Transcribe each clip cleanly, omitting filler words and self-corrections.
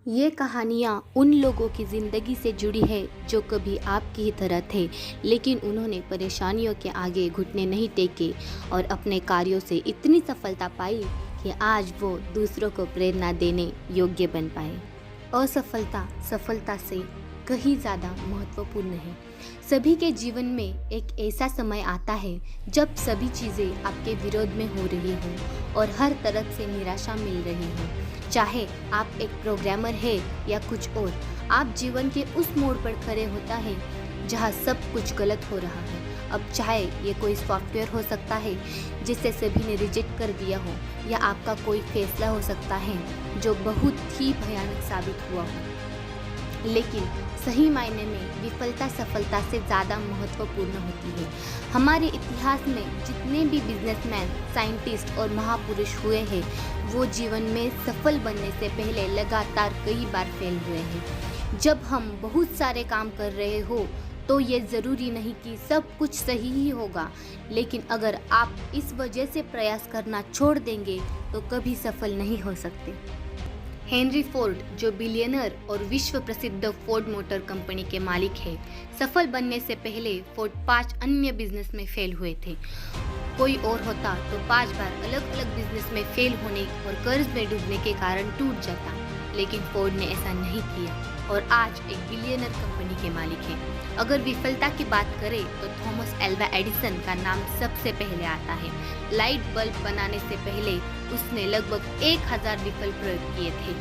ये कहानियाँ उन लोगों की ज़िंदगी से जुड़ी है जो कभी आपकी ही तरह थे, लेकिन उन्होंने परेशानियों के आगे घुटने नहीं टेके और अपने कार्यों से इतनी सफलता पाई कि आज वो दूसरों को प्रेरणा देने योग्य बन पाए। असफलता सफलता से कहीं ज़्यादा महत्वपूर्ण है। सभी के जीवन में एक ऐसा समय आता है जब सभी चीज़ें आपके विरोध में हो रही हों और हर तरफ से निराशा मिल रही हो। चाहे आप एक प्रोग्रामर है या कुछ और, आप जीवन के उस मोड़ पर खड़े होता है जहाँ सब कुछ गलत हो रहा है। अब चाहे ये कोई सॉफ्टवेयर हो सकता है जिसे सभी ने रिजेक्ट कर दिया हो, या आपका कोई फैसला हो सकता है जो बहुत ही भयानक साबित हुआ हो। लेकिन सही मायने में विफलता सफलता से ज़्यादा महत्वपूर्ण होती है। हमारे इतिहास में जितने भी बिजनेसमैन, साइंटिस्ट और महापुरुष हुए हैं, वो जीवन में सफल बनने से पहले लगातार कई बार फेल हुए हैं। जब हम बहुत सारे काम कर रहे हो तो ये ज़रूरी नहीं कि सब कुछ सही ही होगा, लेकिन अगर आप इस वजह से प्रयास करना छोड़ देंगे तो कभी सफल नहीं हो सकते। हेनरी फोर्ड, जो बिलियनर और विश्व प्रसिद्ध फोर्ड मोटर कंपनी के मालिक है, सफल बनने से पहले फोर्ड 5 अन्य बिजनेस में फेल हुए थे। कोई और होता तो 5 बार अलग अलग बिजनेस में फेल होने और कर्ज में डूबने के कारण टूट जाता, लेकिन फोर्ड ने ऐसा नहीं किया और आज एक बिलियनर कंपनी के मालिक हैं। अगर विफलता की बात करें तो थॉमस एल्वा एडिसन का नाम सबसे पहले आता है। लाइट बल्ब बनाने से पहले उसने लगभग 1000 विफल प्रयोग किए थे।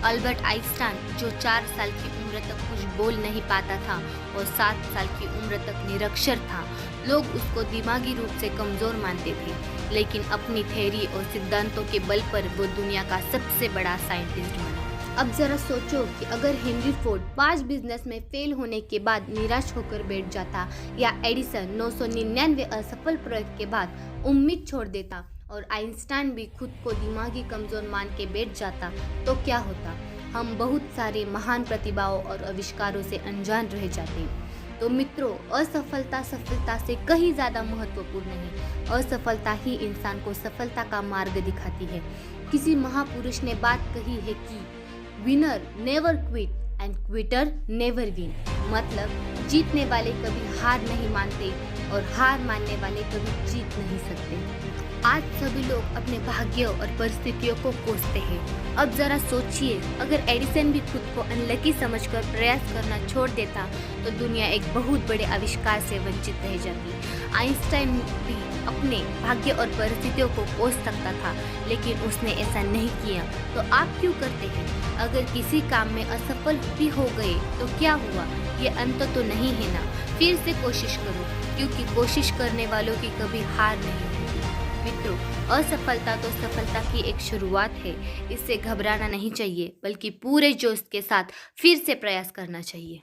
अल्बर्ट आइंस्टाइन, जो 4 साल की उम्र तक कुछ बोल नहीं पाता था और 7 साल की उम्र तक निरक्षर था, लोग उसको दिमागी रूप से कमज़ोर मानते थे, लेकिन अपनी थ्योरी और सिद्धांतों के बल पर वो दुनिया का सबसे बड़ा साइंटिस्ट बना। अब ज़रा सोचो कि अगर हेनरी फोर्ड 5 बिजनेस में फेल होने के बाद निराश होकर बैठ जाता, या एडिसन 999 असफल प्रयोग के बाद उम्मीद छोड़ देता और आइंस्टाइन भी खुद को दिमागी कमज़ोर मान के बैठ जाता, तो क्या होता? हम बहुत सारे महान प्रतिभाओं और आविष्कारों से अनजान रह जाते। तो मित्रों, असफलता सफलता से कहीं ज़्यादा महत्वपूर्ण है। असफलता ही इंसान को सफलता का मार्ग दिखाती है। किसी महापुरुष ने बात कही है कि winner never quit and Quetta never win. मतलब जीतने वाले कभी हार नहीं मानते और हार मानने वाले कभी जीत नहीं सकते। आज सभी लोग अपने भाग्य और परिस्थितियों को कोसते हैं। अब जरा सोचिए, अगर एडिसन भी खुद को अनलकी समझकर प्रयास करना छोड़ देता तो दुनिया एक बहुत बड़े आविष्कार से वंचित रह जाती। आइंस्टाइन भी अपने भाग्य और परिस्थितियों को कोस सकता था, लेकिन उसने ऐसा नहीं किया। तो आप क्यों करते हैं? अगर किसी काम में असफल भी हो गए तो क्या हुआ? ये अंत तो नहीं है ना। फिर से कोशिश करो, क्योंकि कोशिश करने वालों की कभी हार नहीं होती। मित्रों, असफलता तो सफलता की एक शुरुआत है। इससे घबराना नहीं चाहिए, बल्कि पूरे जोश के साथ फिर से प्रयास करना चाहिए।